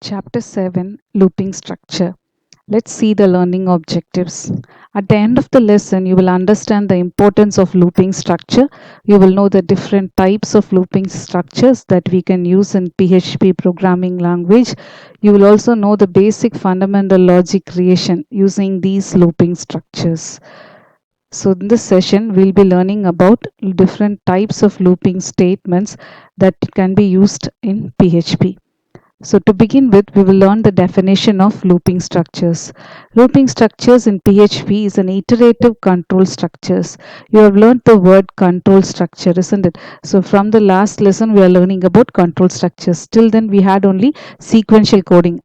Chapter 7 Looping Structure. Let's see the learning objectives. At the end of the lesson, you will understand the importance of looping structure. You will know the different types of looping structures that we can use in PHP programming language. You will also know the basic fundamental logic creation using these looping structures. So in this session, we'll be learning about different types of looping statements that can be used in PHP. So to begin with, we will learn the definition of looping structures. Looping structures in PHP is an iterative control structures. You have learned the word control structure, isn't it? So from the last lesson, we are learning about control structures. Till then, we had only sequential coding.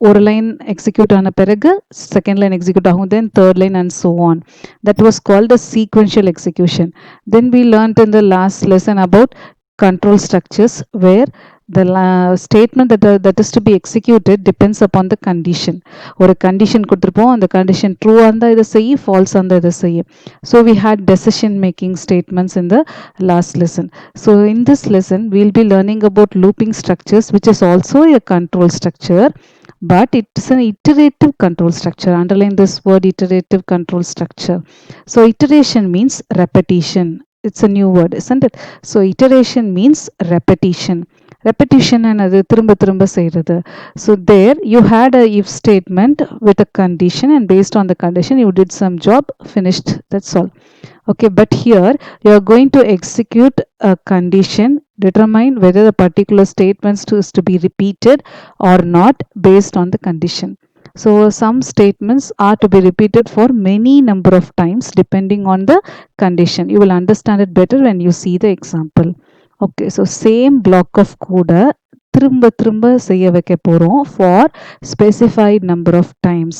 ஒரு line execute ஆன பிறகு second line execute ஆகும், then third line and so on. That was called a sequential execution. Then we learned in the last lesson about control structures where the statement that is to be executed depends upon the condition. ஒரு condition கொடுத்திருப்போம், அந்த condition true ஆந்தா இதை செய்ய, false ஆந்தா இதை செய்ய. So we had decision making statements in the last lesson. So in this lesson we'll be learning about looping structures, which is also a control structure, but it's an iterative control structure. Underline this word, iterative control structure. So iteration means repetition. It's a new word, isn't it? So iteration means repetition. Repetition another திரும்ப திரும்ப செய்றது. So there you had a if statement with a condition, and based on the condition you did some job, finished, that's all. Okay, but here you are going to execute a condition, determine whether the particular statements is to be repeated or not based on the condition. So some statements are to be repeated for many number of times depending on the condition. You will understand it better when you see the example. Okay, so same block of code திரும்ப திரும்ப செய்ய வைக்க போறோம் for specified number of times.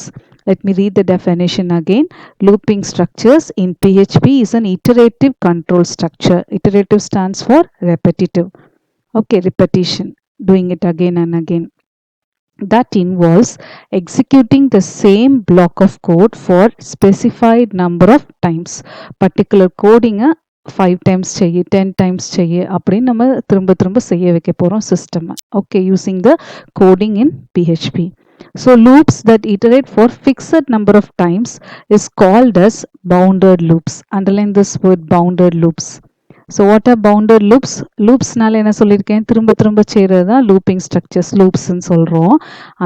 Let me read the definition again. Looping structures in PHP is an iterative control structure. Iterative stands for repetitive. Okay, repetition, doing it again and again. That involves executing the same block of code for specified number of times. Particular coding 5 times செய்ய, 10 times செய்ய, அப்படின்னு நம்ம திரும்ப திரும்ப செய்ய வைக்க போறோம் system. Okay, using the coding in PHP. So loops that iterate for fixed number of times is called as bounded loops. Underline this word, bounded loops. So what are bounded loops? Loopsனால என்ன சொல்லியிருக்கேன், திரும்ப திரும்ப செய்கிறது தான் looping structures, loopsன்னு சொல்கிறோம்.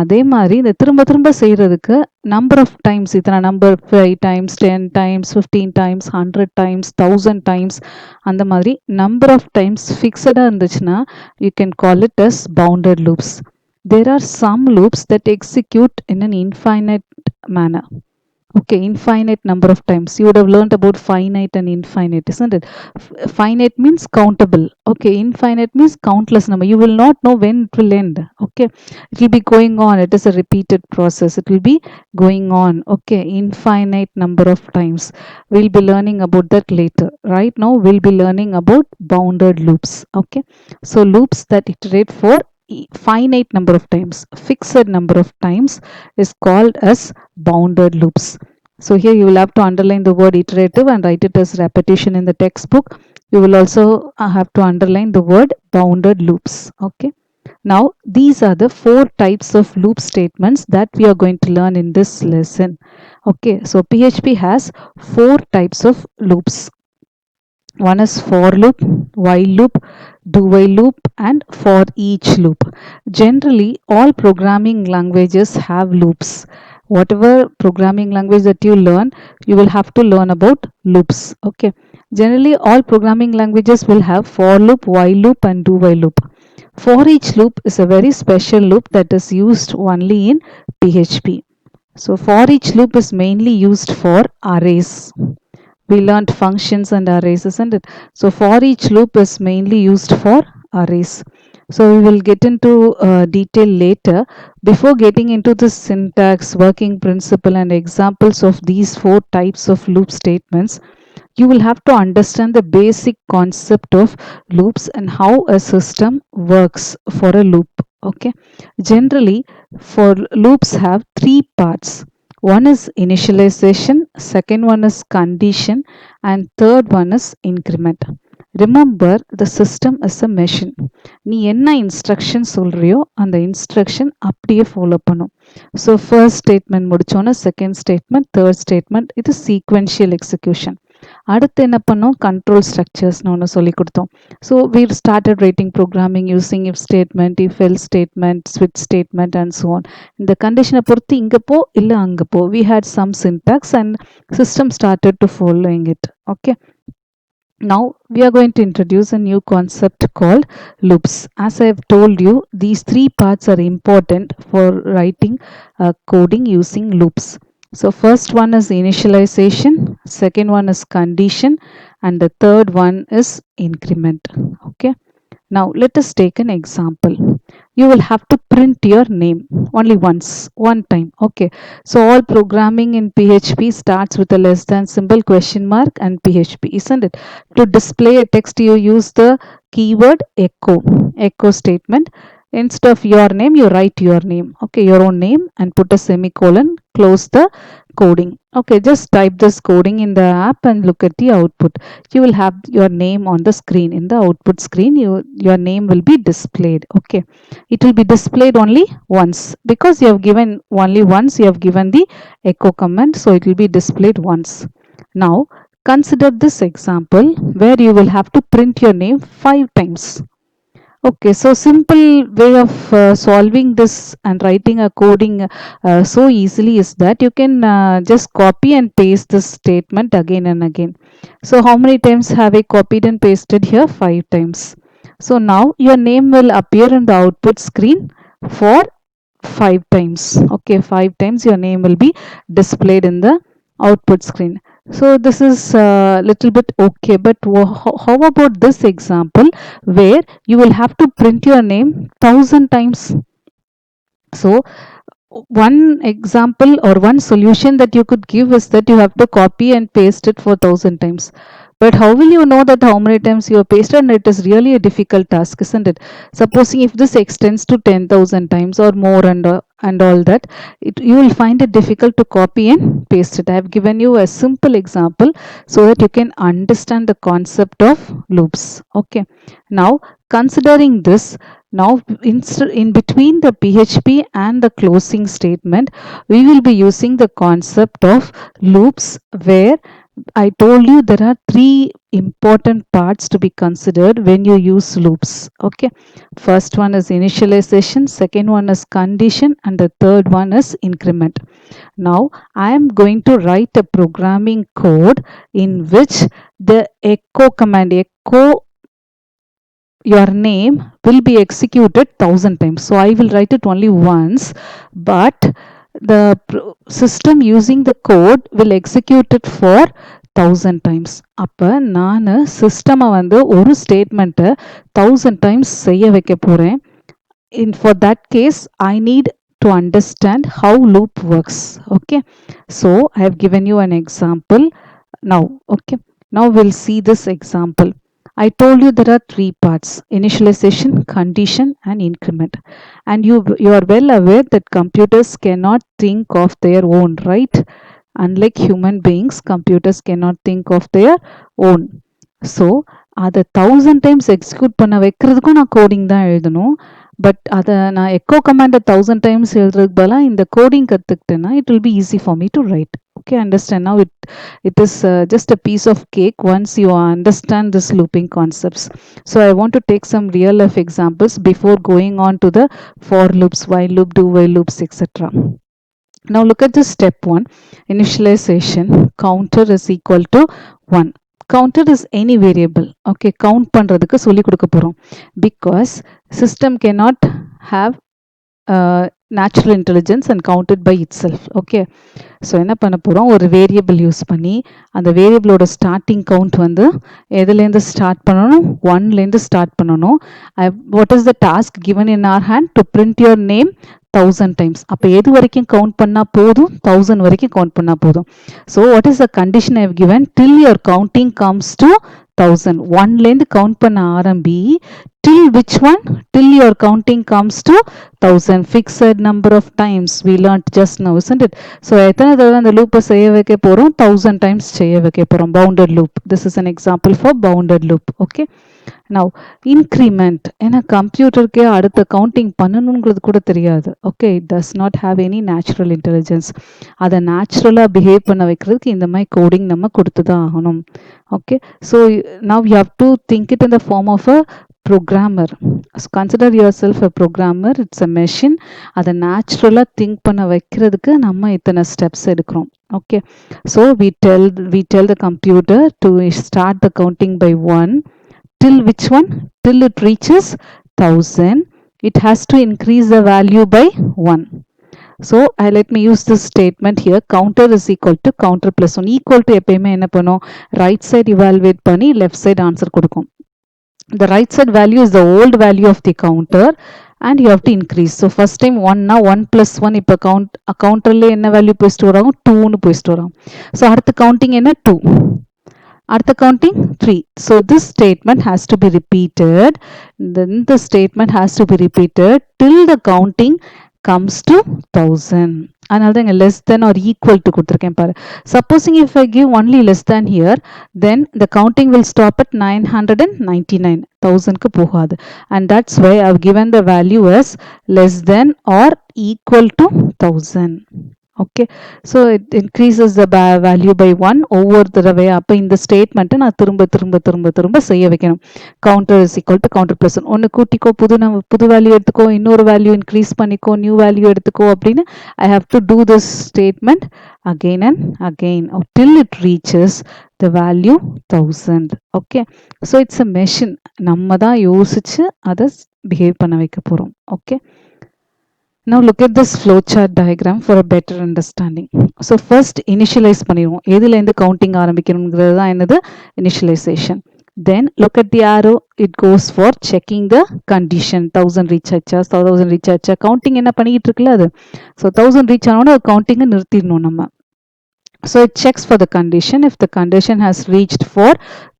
அதே மாதிரி இந்த திரும்ப திரும்ப செய்கிறதுக்கு number of times, இத்தனை number 5 times, 10 times, 15 times, 100 times, 1000 times, அந்த மாதிரி number of times ஃபிக்ஸடாக இருந்துச்சுன்னா you can call it as bounded loops. There are some loops that execute in an infinite manner. Okay, infinite number of times. You would have learned about finite and infinite, isn't it? Finite means countable. Okay, infinite means countless number. You will not know when it will end. Okay, it will be going on. It is a repeated process. It will be going on. Okay, infinite number of times. We'll be learning about that later. Right now, we'll be learning about bounded loops. Okay, so loops that iterate for finite number of times, fixed number of times, is called as bounded loops. So here you will have to underline the word iterative and write it as repetition in the textbook. You will also have to underline the word bounded loops. Okay, now these are the 4 types of loop statements that we are going to learn in this lesson. Okay, so PHP has 4 types of loops. One is for loop, while loop, do while loop, and for each loop. Generally, all programming languages have loops. Whatever programming language that you learn, you will have to learn about loops. Okay, generally all programming languages will have for loop, while loop, and do while loop. For each loop is a very special loop that is used only in PHP. So for each loop is mainly used for arrays. We learned functions and arrays, isn't it? So for each loop is mainly used for arrays. So we will get into detail later. Before getting into the syntax, working principle, and examples of these 4 types of loop statements, you will have to understand the basic concept of loops and how a system works for a loop. Okay, generally for loops have 3 parts. One is initialization, second one is condition, and third one is increment. remember the system is a machine. நீ என்ன instruction சொல்றியோ அந்த instruction அப்படியே follow பண்ணும். So first statement முடிச்சோன்னா second statement, third statement, இது sequential execution. அடுத்து என்ன பண்ணோம், கண்ட்ரோல் ஸ்ட்ரக்சர்ஸ்னு ஒன்று சொல்லி கொடுத்தோம். So we started writing programming using if statement, if else statement, switch statement and so on. இந்த கண்டிஷனை பொறுத்து இங்கே போ இல்லை அங்கே போ, we had some syntax and system started to following it. Okay. Now we are going to introduce a new concept called loops. As I have told you, these three parts are important for writing coding using loops. So first one is initialization, second one is condition, and the third one is increment. Okay. Now let us take an example. You will have to print your name only once, one time. Okay. So all programming in PHP starts with a less than symbol, question mark and PHP, isn't it? To display a text you use the keyword echo statement. Instead of your name you write your name, okay, your own name, and put a semicolon, close the coding. Okay, just type this coding in the app and look at the output. You will have your name on the screen. In the output screen your name will be displayed. Okay, it will be displayed only once because you have given only once, you have given the echo command, so it will be displayed once. Now consider this example where you will have to print your name 5 times. Okay, so simple way of solving this and writing a coding so easily is that you can just copy and paste this statement again and again. So how many times have I copied and pasted here? 5 times. So now your name will appear in the output screen for 5 times. Okay, 5 times your name will be displayed in the output screen. So this is a little bit okay, but how about this example where you will have to print your name 1000 times? So one example or one solution that you could give is that you have to copy and paste it for 1000 times. But how will you know that how many times you have pasted? And it is really a difficult task, isn't it? Supposing if this extends to 10,000 times or more and all that, you will find it difficult to copy and paste it. I have given you a simple example so that you can understand the concept of loops. Okay. Now considering this, now in between the PHP and the closing statement, we will be using the concept of loops, where I told you there are 3 important parts to be considered when you use loops. Okay. First one is initialization, second one is condition, and the third one is increment. Now I am going to write a programming code in which the echo command, echo your name, will be executed 1000 times. So I will write it only once, but the system using the code will execute it for 1000 times. அப்ப நான் சிஸ்டமை வந்து ஒரு ஸ்டேட்மெண்ட்டை 1000 times செய்ய வைக்க போறேன். For that case I need to understand how loop works. Okay, so I have given you an example now. Okay, now we'll see this example. I told you there are 3 parts: initialization, condition and increment. And you are well aware that computers cannot think of their own, right? Unlike human beings, computers cannot think of their own. So அதை 1000 times execute பண்ண வைக்கிறதுக்கும் நான் coding தான் எழுதணும். But அதை நான் echo கமாண்டை 1000 times எழுதுறதுக்கு பதிலாக இந்த coding கற்றுக்கிட்டேன்னா it will be easy for me to write. Okay, understand now? It is just a piece of cake once you understand this looping concepts. So I want to take some real life examples before going on to the for loops, while loop, do while loops, etc. Now look at this step 1, initialization. Counter is equal to 1. Counter is any variable. Okay, count பண்றதுக்கு சொல்லி கொடுக்க போறோம். Because system cannot have natural intelligence and count it by itself. Okay, so என்ன பண்ண போகிறோம், ஒரு variable use பண்ணி அந்த வேரியபிளோட ஸ்டார்டிங் கவுண்ட் வந்து எதுலேருந்து ஸ்டார்ட் பண்ணணும், 1லேருந்து ஸ்டார்ட் பண்ணணும். What is the task given in our hand? To print your name 1000 times. அப்போ எது வரைக்கும் கவுண்ட் பண்ணால் போதும்? 1000 வரைக்கும் கவுண்ட் பண்ணால் போதும். So what is the condition I have given? Till your counting comes to 1000. 1லேருந்து கவுண்ட் பண்ண ஆரம்பி till which one? Till your counting comes to 1000. Fixed number of times we learnt just now, isn't it? So எத்தனை தடவை அந்த லூப்பை செய்ய வைக்க போகிறோம்? 1000 times செய்ய வைக்க போகிறோம். Bounded loop. This is an example for bounded loop. Okay. Now increment. ஏன்னா கம்ப்யூட்டருக்கே அடுத்த கவுண்டிங் பண்ணணுங்கிறது கூட தெரியாது. Okay, it does not have any natural intelligence. அதை நேச்சுரலாக பிஹேவ் பண்ண வைக்கிறதுக்கு இந்த மாதிரி கோடிங் நம்ம கொடுத்து தான் ஆகணும். Okay, so now you have to think it in the form of a programmer. So consider yourself a programmer. It's a machine. அதை நேச்சுரலாக திங்க் பண்ண வைக்கிறதுக்கு நம்ம இத்தனை ஸ்டெப்ஸ் எடுக்கிறோம். Okay, so we tell the computer to start the counting by 1 till which one? Till it reaches 1000. It has to increase the value by 1. So let me use this statement here. Counter is equal to counter plus 1. Equal to எப்பயுமே என்ன பண்ணும்? Right side evaluate பண்ணி left side answer கொடுக்கும். The right side value is the old value of the counter and you have to increase. So first time 1 na 1 plus 1 இப்போ counterல என்ன value போயிட்டு வராங்க? 2 னு போயிட்டு வராங்க. So அடுத்த counting என்ன? 2. அடுத்த counting 3. So this statement has to be repeated. Then the statement has to be repeated till the counting comes to 1000. அதனால தான் இங்கே less than or equal to கொடுத்துருக்கேன் பாரு. Supposing if I give only less than here, then the counting will stop at 999. 1000க்கு போகாது. And that's why I've given the value as less than or equal to 1000. Okay, so it increases the value by 1 ஒவ்வொரு தடவை. அப்போ இந்த ஸ்டேட்மெண்ட்டை நான் திரும்ப செய்ய வைக்கணும். Counter is equal to counter plus ஒன்று கூட்டிக்கோ, புது வேல்யூ எடுத்துக்கோ, இன்னொரு வேல்யூ இன்க்ரீஸ் பண்ணிக்கோ, நியூ வேல்யூ எடுத்துக்கோ அப்படின்னு I have to do this statement again and again till it reaches the value 1000. Okay, so it's a machine. நம்ம தான் யோசிச்சு அதை பிஹேவ் பண்ண வைக்க போகிறோம். Okay, now look at this flowchart diagram for a better understanding. So first initialize பண்ணிடுவோம். எதுல இருந்து counting ஆரம்பிக்கணுங்கிறது தான் என்னது? Initialization. Then look at the arrow. It goes for checking the condition. 1000 reach ஆச்சா, 1000 reach ஆச்சா, counting என்ன பண்ணிட்டு இருக்குல்ல அது. So 1000 reach ஆனோட counting நிறுத்திடணும் நம்ம. So it checks for the condition. If the condition has reached for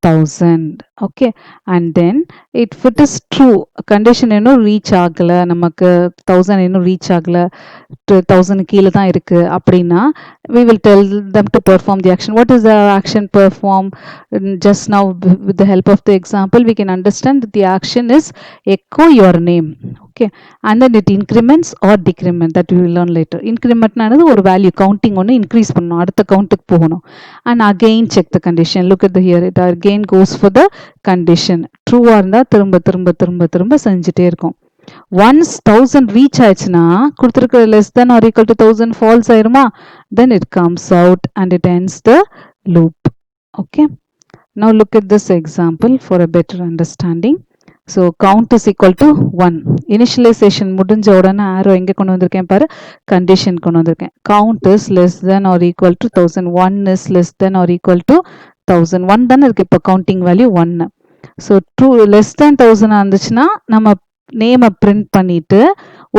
1000, okay, and then if it is true, condition இன்னும் reach ஆகல, நமக்கு 1000 இன்னும் reach ஆகல, 1000 கீழே தான் இருக்கு அப்படின்னா we will tell them to perform the action. What is the action perform? Just now with the help of the example we can understand that the action is echo your name. Okay, and then it increments or decrement, that we will learn later. Increment நானது ஒரு value counting ஒன்று increase பண்ணணும், அடுத்த கவுண்ட்டுக்கு போகணும். And again check the condition. Look at the here, it again goes for the condition. True இருந்தா திரும்ப செஞ்சுட்டே இருக்கும். Once 1000 reach ஆயிடுச்சுன்னா கொடுத்துருக்கிற less than or equal to 1000 false ஆயிருமா? Then it comes out and it ends the loop. Okay, now look at this example for a better understanding. So count is equal to 1. Initialization முடிஞ்ச உடனே arrow எங்கே கொண்டு வந்திருக்கேன் பாரு? Condition கொண்டு வந்திருக்கேன். Count is less than or equal to 1000. 1 is less than or equal to 1000. 1 தானே இருக்கு இப்போ counting value 1. So true less than 1000 இருந்துச்சுன்னா நம்ம நேமை பிரிண்ட் பண்ணிட்டு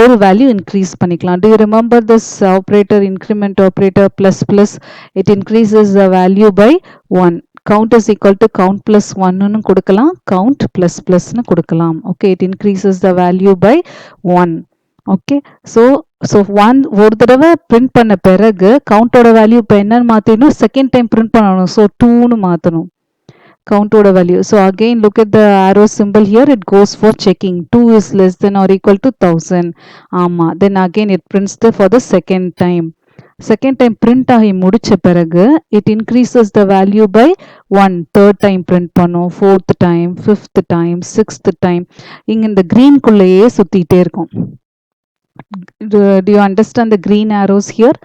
ஒரு வேல்யூ இன்க்ரீஸ் பண்ணிக்கலாம். Do you remember this operator, increment operator, plus plus? It increases the value by 1. Count is equal to count plus 1 னு கொடுக்கலாம், count plus plus னு கொடுக்கலாம். Okay, it increases the value by 1. Okay, so 1 ஒரு தடவை print பண்ண பிறகு கவுண்டோட value இப்போ என்னன்னு மாற்றணும்? செகண்ட் டைம் பிரிண்ட் பண்ணணும். ஸோ 2 னு மாற்றணும் count order value. So again look at the arrow symbol here, it goes for checking. 2 is less than or equal to 1000. Then again it prints for the second time. Second time print ஆகி முடிச்ச பிறகு it increases the value by 1. Third time print பண்ணும், fourth time, fifth time, sixth time. இங்க இந்த green குள்ளேயே சுத்திட்டே இருக்கும். Do you understand the green arrows here?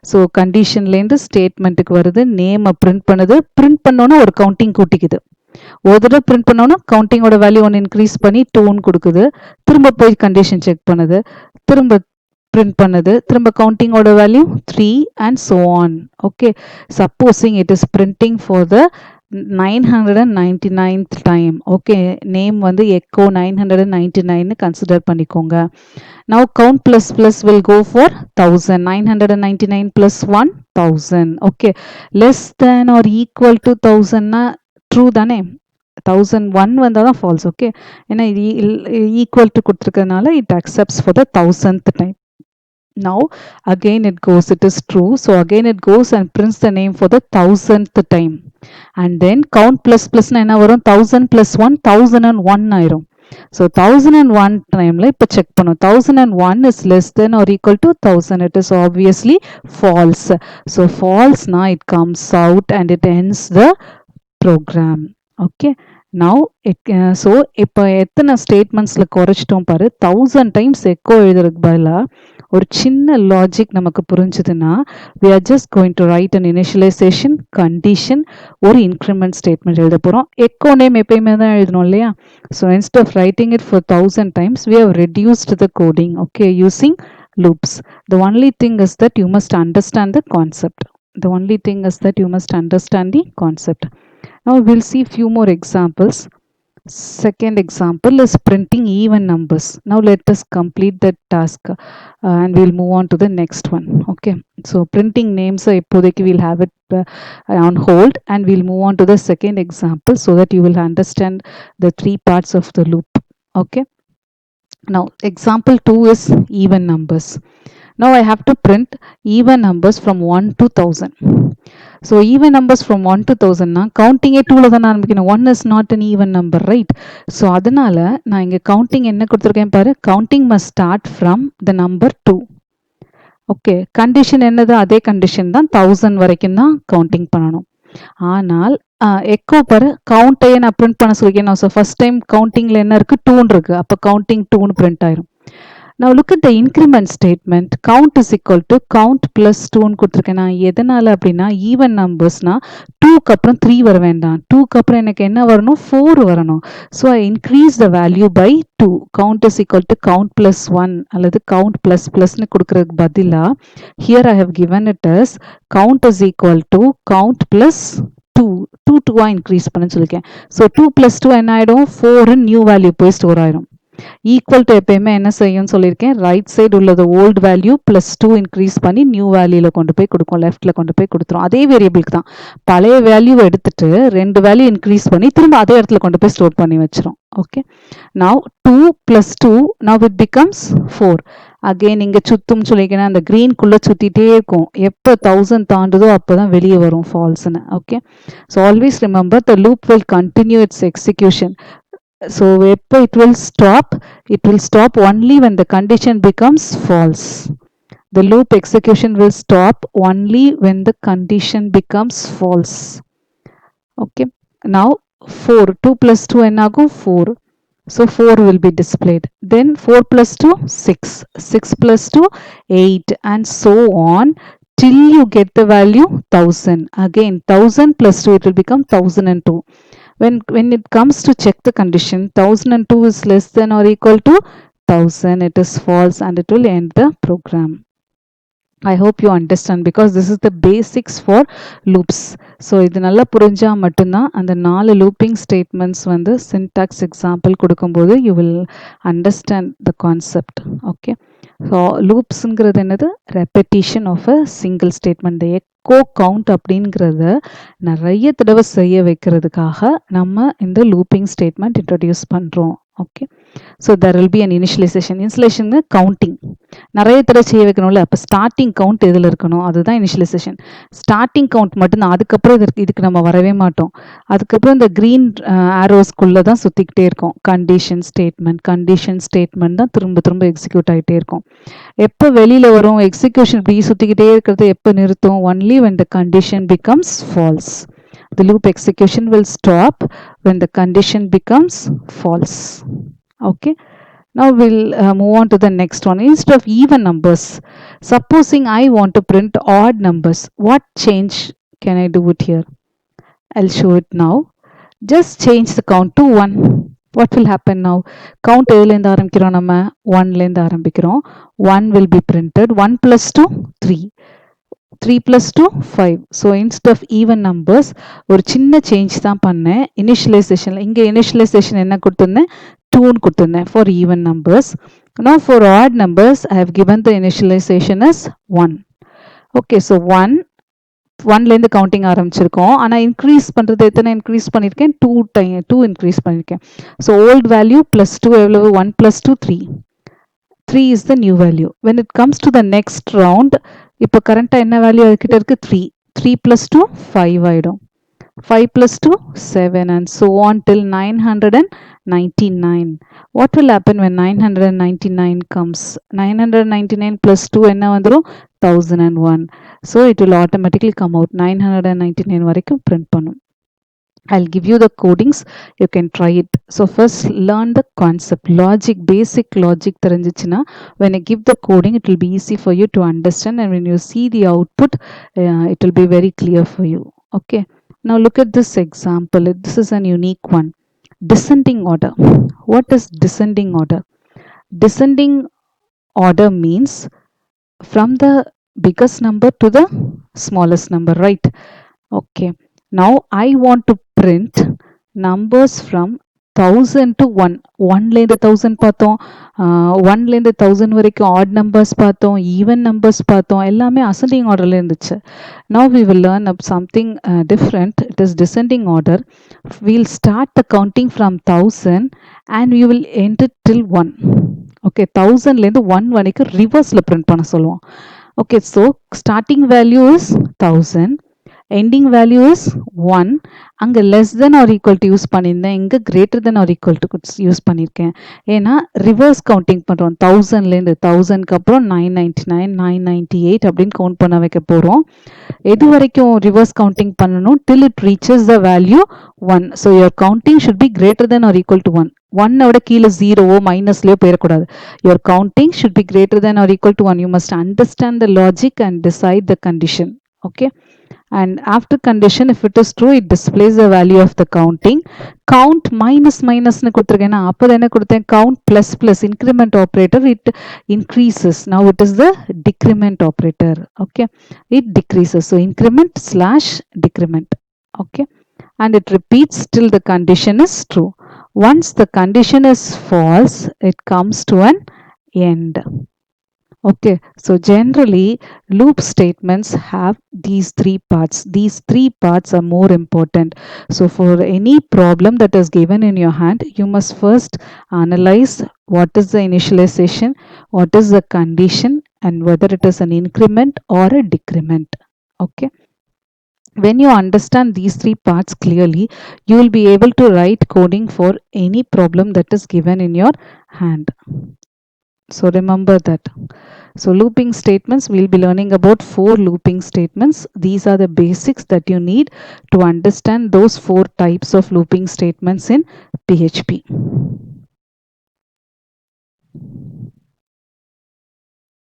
So conditionலேருந்து ஸ்டேட்மெண்ட்டுக்கு வருது, நேமை பிரிண்ட் பண்ணுது, பிரிண்ட் பண்ணோன்னா ஒரு கவுண்டிங் கூட்டிக்குது. ஒரு தடவை பிரிண்ட் பண்ணோன்னா கவுண்டிங்கோட வேல்யூ 1 இன்க்ரீஸ் பண்ணி 2 கொடுக்குது, திரும்ப போய் கண்டிஷன் செக் பண்ணுது, திரும்ப print பண்ணுது, திரும்ப countingோட value 3 and so on. Okay, supposing it is printing for the 999th time. Okay, name வந்து echo 999 consider பண்ணிக்கோங்க. Now count plus plus will go for 1000. 999 plus 1 1000. Okay, less than or equal to 1000 na true தானே? 1001 வந்தால் தான் falls. Okay, ஏன்னா இது equal to கொடுத்துருக்கறதுனால it accepts for the 1000th time. Now again it goes, it is true, so again it goes and prints the name for the 1000th time. And then count plus plus na enna varum, 1000 plus 1 1001 ஆயிரும். So 1001 timeல இப்ப check பண்ணும், 1001 is less than or equal to 1000. It is obviously false. So false na it comes out and it ends the program. Okay, now it so இப்போ எத்தனை ஸ்டேட்மெண்ட்ஸ்ல குறைச்சிட்டோம் பாரு. 1000 times echo எழுதுறதுக்கு பதிலா ஒரு சின்ன லாஜிக் நமக்கு புரிஞ்சுதுன்னா we are just going to write an initialization condition ஒரு increment statement எழுத போறோம். எக்கோ நேம் எப்பயுமே தான் எழுதணும் இல்லையா? So instead of writing it for 1000 times we have reduced the coding, okay, using loops. The only thing is that you must understand the concept. The only thing is that you must understand the concept. Now we'll see few more examples. Second example is printing even numbers. Now let us complete that task and we'll move on to the next one. Okay, so printing names இப்போதைக்கு we'll have it on hold and we'll move on to the second example so that you will understand the three parts of the loop. Okay, now example 2 is even numbers. Now I have to print even numbers from 1 to 1000. So even numbers from 1 to 1000 na counting 2 la தான் ஆரம்பிக்கணும். 1 is not an even number, right? So அதனால நான் இங்க counting என்ன கொடுத்திருக்கேன் பாரு, counting must start from the number 2. Okay, condition என்னது, அதே condition தான், 1000 வரைக்கும் தான் counting பண்ணணும். ஆனால் எக்கோ பாரு, கவுண்டையே நான் பிரிண்ட் பண்ண சொல்லிக்கேன். ஸோ ஃபர்ஸ்ட் டைம் கவுண்டிங்ல என்ன இருக்கு, 2 இருக்கு, அப்போ கவுண்டிங் 2 பிரிண்ட் ஆயிரும். Now look at the increment statement. Count is equal to count plus 2 கொடுத்திருக்கேன். நான் எதனால அப்படின்னா even numbers-னா 2க்கு அப்புறம் 3 வர வேண்டாம், 2க்கு அப்புறம் எனக்கு என்ன வரணும், 4 வரணும். So I increase the value by 2. Count is equal to count plus 1 அல்லது count plus plusனு கொடுக்கறதுக்கு பதிலா here I have given it as count is equal to count plus 2. 2 increase பண்ண சொல்லிருக்கேன். So 2 plus 2 என்ன ஆயிடும், 4 நியூ வேல்யூ போய் store ஆயிரும். Equal to எப்பயுமே என்ன செய்யும் சொல்லியிருக்கேன், ரைட் சைடு உள்ளது ஓல்டு வேல்யூ பிளஸ் 2 இன்க்ரீஸ் பண்ணி நியூ வேல்யூல கொண்டு போய் கொடுக்கும், லெஃப்ட்ல கொண்டு போய் கொடுத்துரும். அதே வேரியபிளுக்கு தான் பழைய வேல்யூ எடுத்துட்டு 2 வேல்யூ இன்க்ரீஸ் பண்ணி திரும்ப அதே இடத்துல கொண்டு போய் ஸ்டோர் பண்ணி வச்சிரும். Okay, now 2 plus 2 now it becomes 4. Again இங்க சுத்தும் சொல்லிக்கிறேன், அந்த கிரீன்குள்ள சுத்திட்டே இருக்கும், எப்போ 1000 தாண்டுதோ அப்போதான் வெளியே வரும் ஃபால்ஸ்னு. Okay, so always remember the loop will continue its execution. So it will stop only when the condition becomes false. The loop execution will stop only when the condition becomes false. Okay, now 2 plus 2 enagum 4. So 4 will be displayed. Then 4 plus 2 6, 6 plus 2 8 and so on till you get the value 1000. Again 1000 plus 2 it will become 1002. When it comes to check the condition, 1002 is less than or equal to 1000, it is false and it will end the program. I hope you understand because this is the basics for loops. So இது நல்லா புரிஞ்சா மட்டும்தான் அந்த 4 looping statements வந்து syntax example கொடுக்கும்போது you will understand the concept. Okay, so loopsங்கிறது என்னது, repetition of a single statement. The echo count அப்படிங்கிறத நிறைய தடவை செய்ய வைக்கிறதுக்காக நம்ம இந்த looping statement introduce பண்றோம். Okay, so there will be an initialization. Counting நிறைய தடவை செய்ய வைக்கணும்ல, அப்போ ஸ்டார்டிங் கவுண்ட் எதில் இருக்கணும், அதுதான் இனிஷியலைசேஷன். ஸ்டார்டிங் கவுண்ட் மட்டும்தான், அதுக்கப்புறம் இதுக்கு நம்ம வரவே மாட்டோம். அதுக்கப்புறம் இந்த க்ரீன் ஆரோஸ்குள்ளே தான் சுற்றிக்கிட்டே இருக்கும். கண்டிஷன் ஸ்டேட்மெண்ட் தான் திரும்ப திரும்ப எக்ஸிக்யூட் ஆகிட்டே இருக்கும். எப்போ வெளியில் வரும் எக்ஸிக்யூஷன், இப்படி சுற்றிக்கிட்டே இருக்கிறது எப்போ நிறுத்தும், only when the condition becomes false. The loop execution will stop when the condition becomes false. Okay, now we'll move on to the next one. Instead of even numbers, supposing I want to print odd numbers, what change can I do it here? I'll show it now. Just change the count to 1. What will happen now? Count எதுலேருந்து ஆரம்பிக்கிறோம், நம்ம 1லேருந்து ஆரம்பிக்கிறோம். 1 will be printed. 1 plus 2 3, 3 plus 2 5. So instead of even numbers ஒரு சின்ன change தான் பண்ணேன். இனிஷியலைசேஷனில் இங்கே initialization என்ன கொடுத்துருந்தேன், 2 கொடுத்துருந்தேன் for even numbers. Now for odd numbers I have given the initialization as 1. Okay, so 1 1லேருந்து counting ஆரம்பிச்சிருக்கோம். ஆனால் இன்க்ரீஸ் பண்ணுறது எத்தனை இன்க்ரீஸ் பண்ணியிருக்கேன், 2 இன்க்ரீஸ் பண்ணியிருக்கேன். ஸோ ஓல்ட் வேல்யூ ப்ளஸ் 2 எவ்வளவு, 1 + 2 3. 3 is the new value. When it comes to the next round, இப்போ கரண்ட்டாக என்ன வேல்யூ அதுக்கிட்ட இருக்குது, 3. 3 + 2 5 ஆகிடும். 5 + 2 7 and so on till 999. What will happen when 999 comes? 999 + 2 என்ன வந்துரும், 1001. So it will automatically come out 999 வரைக்கும் print பண்ணும். I'll give you the codings, you can try it. So first learn the concept, logic, basic logic தெரிஞ்சிச்சுன்னா when I give the coding it will be easy for you to understand, and when you see the output it will be very clear for you. Okay, now look at this example. This is an unique one. Descending order. What is descending order? Descending order means from the biggest number to the smallest number, right? Okay, now I want to print numbers from 1000 to 1. 1லேருந்து 1000 பார்த்தோம், 1லேருந்து 1000 வரைக்கும் odd numbers பார்த்தோம், even numbers பார்த்தோம், எல்லாமே ascending orderல இருந்துச்சு. Now we will learn up something different. It is descending order. We'll start the counting from 1000 and we will end it till 1. Okay, 1000லேருந்து 1 வரைக்கும் ரிவர்ஸில் print பண்ண சொல்லுவோம். Okay, so starting value is 1000, ending value is 1. அங்கே less than or equal to use பண்ணியிருந்தேன், இங்கே greater than or equal to use பண்ணியிருக்கேன். ஏன்னா reverse counting பண்ணுறோம். 1000லேருந்து 1000க்கு அப்புறம் 999 998 அப்படின்னு கவுண்ட் பண்ண வைக்க போகிறோம். எது வரைக்கும் ரிவர்ஸ் கவுண்டிங் பண்ணணும், till it reaches the value 1. so your counting should be greater than or equal to 1. 1 ஓட கீழே 0 மைனஸ்லேயோ போயிடக்கூடாது. your counting should be greater than or equal to 1. you must understand the logic and decide the condition. Okay, and after condition if it is true it displays the value of the counting. count minus minus னு கொடுத்திருக்கேன்னா அப்போ என்ன கொடுத்தேன், count plus plus increment operator, it increases. now it is the decrement operator. Okay, it decreases. so increment slash decrement. Okay, and it repeats till the condition is true. once the condition is false it comes to an end. Okay, so generally loop statements have these 3 parts. These 3 parts are more important. So for any problem that is given in your hand, you must first analyze what is the initialization, what is the condition, and whether it is an increment or a decrement. Okay, when you understand these 3 parts clearly, you will be able to write coding for any problem that is given in your hand. So remember that. So looping statements, we'll be learning about 4 looping statements. These are the basics that you need to understand those 4 types of looping statements in PHP.